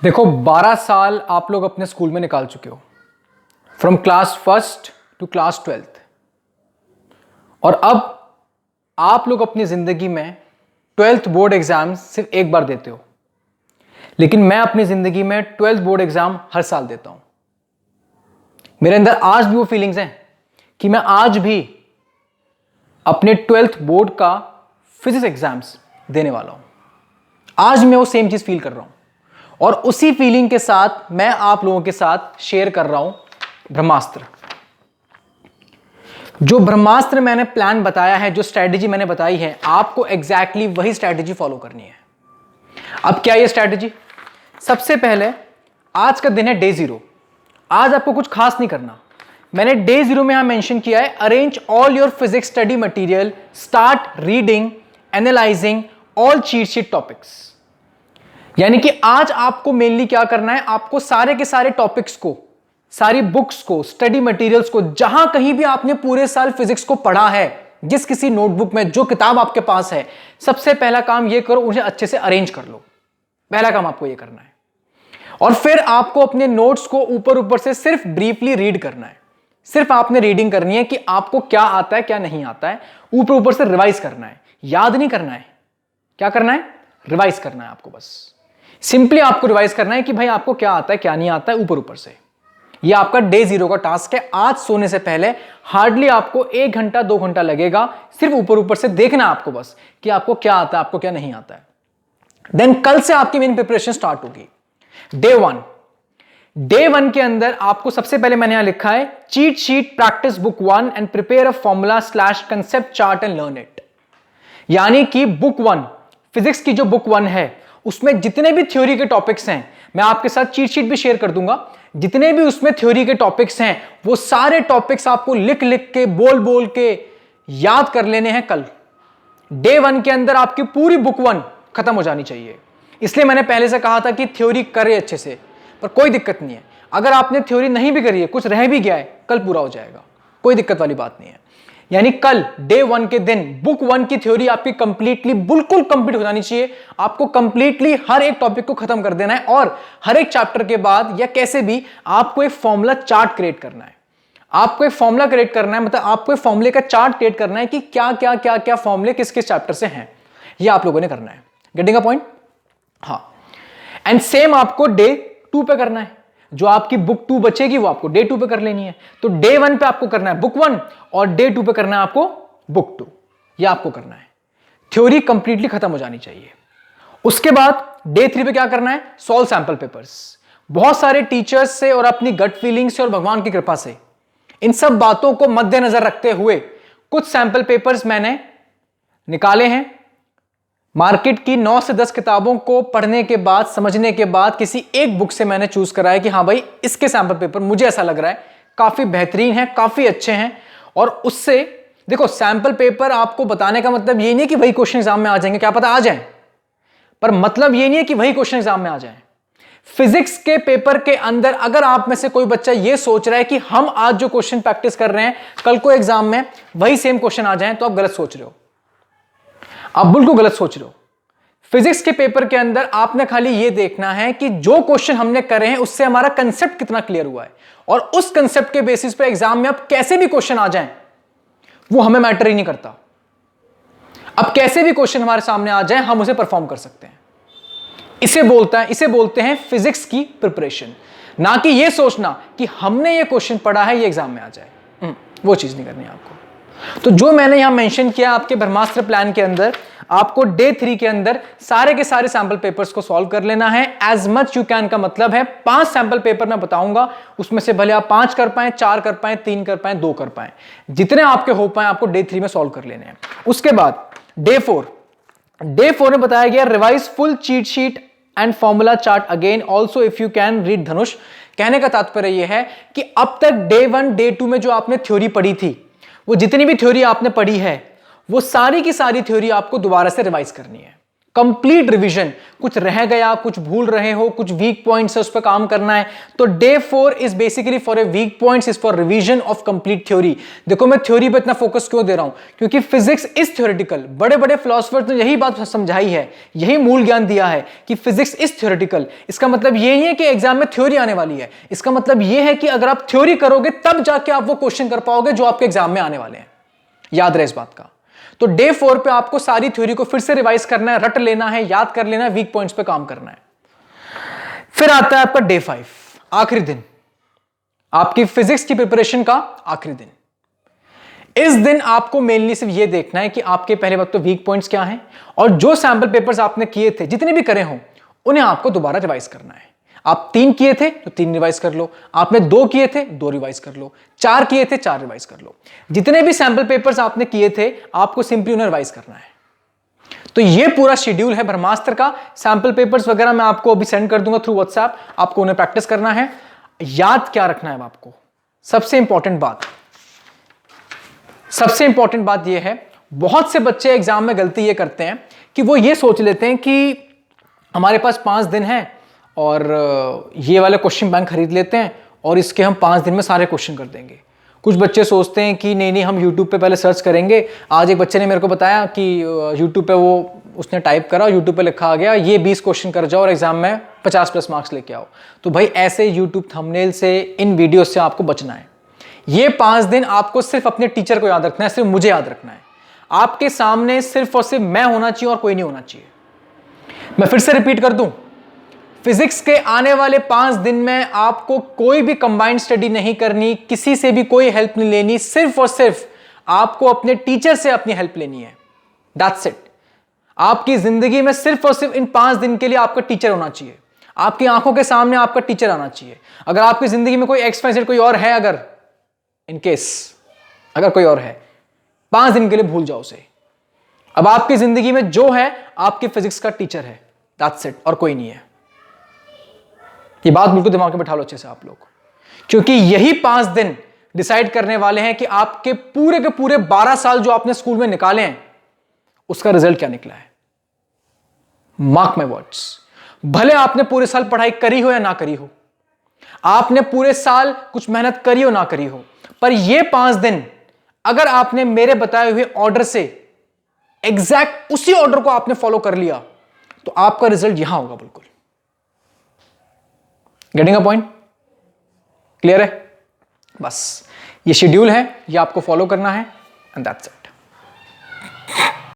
देखो 12 साल आप लोग अपने स्कूल में निकाल चुके हो, from class first to class 12th, और अब आप लोग अपनी जिंदगी में 12th बोर्ड एग्जाम सिर्फ एक बार देते हो। लेकिन मैं अपनी जिंदगी में 12th बोर्ड एग्जाम हर साल देता हूं। मेरे अंदर आज भी वो फीलिंग्स हैं कि मैं आज भी अपने 12th बोर्ड का फिजिक्स एग्जाम्स देने वाला हूं। आज मैं वो सेम चीज फील कर रहा हूं और उसी फीलिंग के साथ मैं आप लोगों के साथ शेयर कर रहा हूं ब्रह्मास्त्र। जो ब्रह्मास्त्र मैंने प्लान बताया है, जो स्ट्रैटेजी मैंने बताई है, आपको एग्जैक्टली वही स्ट्रैटेजी फॉलो करनी है। अब क्या ये स्ट्रैटेजी? सबसे पहले आज का दिन है डे 0। आज आपको कुछ खास नहीं करना। मैंने डे 0 में यहां मेंशन किया है, arrange all your physics study material, start reading, analysing all cheat sheet topics. यानी कि आज आपको मेनली क्या करना है, आपको सारे के सारे टॉपिक्स को, सारी बुक्स को, स्टडी मटेरियल्स को, जहां कहीं भी आपने पूरे साल फिजिक्स को पढ़ा है, जिस किसी नोटबुक में जो किताब आपके पास है, सबसे पहला काम यह करो, उन्हें अच्छे से अरेंज कर लो। पहला काम आपको यह करना है। और फिर आपको अपने नोट्स को ऊपर ऊपर से सिर्फ ब्रीफली रीड करना है। सिर्फ आपने रीडिंग करनी है कि आपको क्या आता है, क्या नहीं आता है। ऊपर ऊपर से रिवाइज करना है, याद नहीं करना है। क्या करना है? रिवाइज करना है आपको। बस सिंपली आपको रिवाइज करना है कि भाई आपको क्या आता है, क्या नहीं आता है, ऊपर ऊपर से। यह आपका डे 0 का टास्क है। आज सोने से पहले हार्डली आपको 1 घंटा 2 घंटा लगेगा, सिर्फ ऊपर ऊपर से देखना आपको बस कि आपको क्या आता है, आपको क्या नहीं आता है। देन कल से आपकी मेन प्रिपरेशन स्टार्ट होगी। डे 1 के अंदर आपको सबसे पहले मैंने यहां लिखा है, cheat sheet practice book 1 and prepare a formula / concept chart and learn it. यानी कि बुक 1, फिजिक्स की जो बुक 1 है, उसमें जितने भी थ्योरी के टॉपिक्स हैं, मैं आपके साथ चीट शीट भी शेयर कर दूंगा। जितने भी उसमें थ्योरी के टॉपिक्स हैं, वो सारे टॉपिक्स आपको लिख लिख के, बोल बोल के याद कर लेने हैं कल। डे 1 के अंदर आपकी पूरी बुक 1 खत्म हो जानी चाहिए। इसलिए मैंने पहले से कहा था कि थ्योरी करे अच्छे से, पर कोई दिक्कत नहीं है। अगर आपने थ्योरी नहीं भी करी है, कुछ रह भी गया है, कल पूरा हो जाएगा, कोई दिक्कत वाली बात नहीं है। यानी कल डे 1 के दिन बुक 1 की थ्योरी आपकी कंप्लीटली, बिल्कुल कंप्लीट हो जानी चाहिए। आपको कंप्लीटली हर एक टॉपिक को खत्म कर देना है और हर एक चैप्टर के बाद या कैसे भी आपको एक फॉर्मूला चार्ट क्रिएट करना है। आपको एक फॉर्मूला क्रिएट करना है, मतलब आपको एक फॉर्मूले का चार्ट क्रिएट करना है कि क्या क्या क्या क्या फॉर्मूले किस किस चैप्टर से हैं। यह आप लोगों ने करना है। Getting a point? हाँ। एंड सेम आपको डे 2 पे करना है। जो आपकी बुक 2 बचेगी वो आपको डे 2 पे कर लेनी है। तो डे 1 पे आपको करना है बुक 1 और डे 2 पे करना है आपको बुक 2। ये आपको करना है। थ्योरी कंप्लीटली खत्म हो जानी चाहिए। उसके बाद डे 3 पे क्या करना है? Solve sample papers. बहुत सारे टीचर्स से और अपनी गट फीलिंग से और भगवान की कृपा से, इन सब बातों को मद्देनजर रखते हुए कुछ सैंपल पेपर्स मैंने निकाले हैं। मार्केट की 9 से 10 किताबों को पढ़ने के बाद, समझने के बाद, किसी एक बुक से मैंने चूज करा है कि हाँ भाई, इसके सैंपल पेपर मुझे ऐसा लग रहा है काफी बेहतरीन है, काफी अच्छे हैं। और उससे देखो, सैंपल पेपर आपको बताने का मतलब ये नहीं कि वही क्वेश्चन एग्जाम में आ जाएंगे, क्या पता आ जाए, पर मतलब ये नहीं है कि वही क्वेश्चन एग्जाम में आ जाए। फिजिक्स के पेपर के अंदर अगर आप में से कोई बच्चा ये सोच रहा है कि हम आज जो क्वेश्चन प्रैक्टिस कर रहे हैं, कल को एग्जाम में वही सेम क्वेश्चन आ जाए, तो आप गलत सोच रहे हो। आप बिल्कुल गलत सोच रहे हो। फिजिक्स के पेपर के अंदर आपने खाली यह देखना है कि जो क्वेश्चन हमने करे हैं उससे हमारा कंसेप्ट कितना क्लियर हुआ है, और उस कंसेप्ट के बेसिस पे एग्जाम में अब कैसे भी क्वेश्चन आ जाएं, वो हमें मैटर ही नहीं करता। अब कैसे भी क्वेश्चन हमारे सामने आ जाए, हम उसे परफॉर्म कर सकते हैं। इसे बोलते हैं फिजिक्स की प्रिपरेशन। ना कि यह सोचना कि हमने ये क्वेश्चन पढ़ा है, ये एग्जाम में आ जाए, वो चीज नहीं करनी है आपको। तो जो मैंने यहां मेंशन किया आपके ब्रह्मास्त्र प्लान के अंदर, आपको डे 3 के अंदर सारे के सारे सैंपल पेपर्स को सॉल्व कर लेना है। एज मच यू कैन का मतलब है 5 सैंपल पेपर मैं बताऊंगा, उसमें से भले आप 5 कर पाए, 4 कर पाए, 3 कर पाए, 2 कर पाए, जितने आपके हो पाए आपको डे 3 में सॉल्व कर लेने हैं। उसके बाद डे 4 में बताया गया, revise full cheat sheet and formula chart again also if you can read धनुष। कहने का तात्पर्य यह है कि अब तक डे 1 डे 2 में जो आपने थ्योरी पढ़ी थी, वो जितनी भी थ्योरी आपने पढ़ी है, वो सारी की सारी थ्योरी आपको दोबारा से रिवाइज करनी है। Complete revision. कुछ रह गया, कुछ भूल रहे हो, कुछ वीक पॉइंट्स है, उस पर काम करना है। तो day 4 is basically for a weak points, is for revision of complete theory. देखो मैं थ्योरी पे इतना फोकस क्यों दे रहा हूं, क्योंकि फिजिक्स इज थ्योरेटिकल। बड़े बड़े फिलोसोफर ने यही बात समझाई है, यही मूल ज्ञान दिया है कि फिजिक्स इज थ्योरेटिकल। इसका मतलब ये नहीं है कि एग्जाम में थ्योरी आने वाली है, इसका मतलब ये है कि अगर आप थ्योरी करोगे तब जाके आप वो क्वेश्चन कर पाओगे जो आपके एग्जाम में आने वाले हैं। याद रहे इस बात का। तो डे 4 पे आपको सारी थ्योरी को फिर से रिवाइज करना है, रट लेना है, याद कर लेना है, वीक पॉइंट्स पे काम करना है। फिर आता है आपका डे 5, आखिरी दिन, आपकी फिजिक्स की प्रिपरेशन का आखिरी दिन। इस दिन आपको मेनली सिर्फ ये देखना है कि आपके पहले वक्त तो वीक पॉइंट्स क्या हैं, और जो सैंपल पेपर्स आपने किए थे, जितने भी करे हों, उन्हें आपको दोबारा रिवाइज करना है। आप 3 किए थे तो 3 रिवाइज कर लो, आपने 2 किए थे 2 रिवाइज कर लो, 4 किए थे 4 रिवाइज कर लो। जितने भी सैंपल पेपर्स आपने किए थे आपको सिंपली उन्हें रिवाइज करना है। तो ये पूरा शेड्यूल है ब्रह्मास्त्र का। सैंपल पेपर्स वगैरह मैं आपको अभी सेंड कर दूंगा थ्रू व्हाट्सएप, आपको उन्हें प्रैक्टिस करना है। याद क्या रखना है आपको, सबसे इंपॉर्टेंट बात यह है, बहुत से बच्चे एग्जाम में गलती ये करते हैं कि वो ये सोच लेते हैं कि हमारे पास 5 दिन है और ये वाले क्वेश्चन बैंक खरीद लेते हैं और इसके हम 5 दिन में सारे क्वेश्चन कर देंगे। कुछ बच्चे सोचते हैं कि नहीं हम यूट्यूब पे पहले सर्च करेंगे। आज एक बच्चे ने मेरे को बताया कि यूट्यूब पे उसने टाइप करा, यूट्यूब पे लिखा आ गया ये 20 क्वेश्चन कर जाओ और एग्जाम में 50+ मार्क्स लेके आओ। तो भाई ऐसे यूट्यूब थंबनेल से, इन वीडियो से आपको बचना है। ये 5 दिन आपको सिर्फ अपने टीचर को याद रखना है, सिर्फ मुझे याद रखना है। आपके सामने सिर्फ और सिर्फ मैं होना चाहिए और कोई नहीं होना चाहिए। मैं फिर से रिपीट कर दूं, फिजिक्स के आने वाले 5 दिन में आपको कोई भी कंबाइंड स्टडी नहीं करनी, किसी से भी कोई हेल्प नहीं लेनी, सिर्फ और सिर्फ आपको अपने टीचर से अपनी हेल्प लेनी है। That's it. आपकी जिंदगी में सिर्फ और सिर्फ इन 5 दिन के लिए आपका टीचर होना चाहिए, आपकी आंखों के सामने आपका टीचर आना चाहिए। अगर आपकी जिंदगी में कोई XYZ कोई और है, अगर इनकेस अगर कोई और है, 5 दिन के लिए भूल जाओ उसे। अब आपकी जिंदगी में जो है आपकी फिजिक्स का टीचर है, दैट्स इट, और कोई नहीं है। ये बात बिल्कुल दिमाग में बैठा लो अच्छे से आप लोग, क्योंकि यही 5 दिन डिसाइड करने वाले हैं कि आपके पूरे के पूरे 12 साल जो आपने स्कूल में निकाले हैं उसका रिजल्ट क्या निकला है। मार्क माय वर्ड्स, भले आपने पूरे साल पढ़ाई करी हो या ना करी हो, आपने पूरे साल कुछ मेहनत करी हो ना करी हो, पर ये 5 दिन अगर आपने मेरे बताए हुए ऑर्डर से एग्जैक्ट उसी ऑर्डर को आपने फॉलो कर लिया तो आपका रिजल्ट यहां होगा। बिल्कुल गेटिंग अ पॉइंट? क्लियर है? बस ये शेड्यूल है, ये आपको फॉलो करना है एंड दैट्स इट।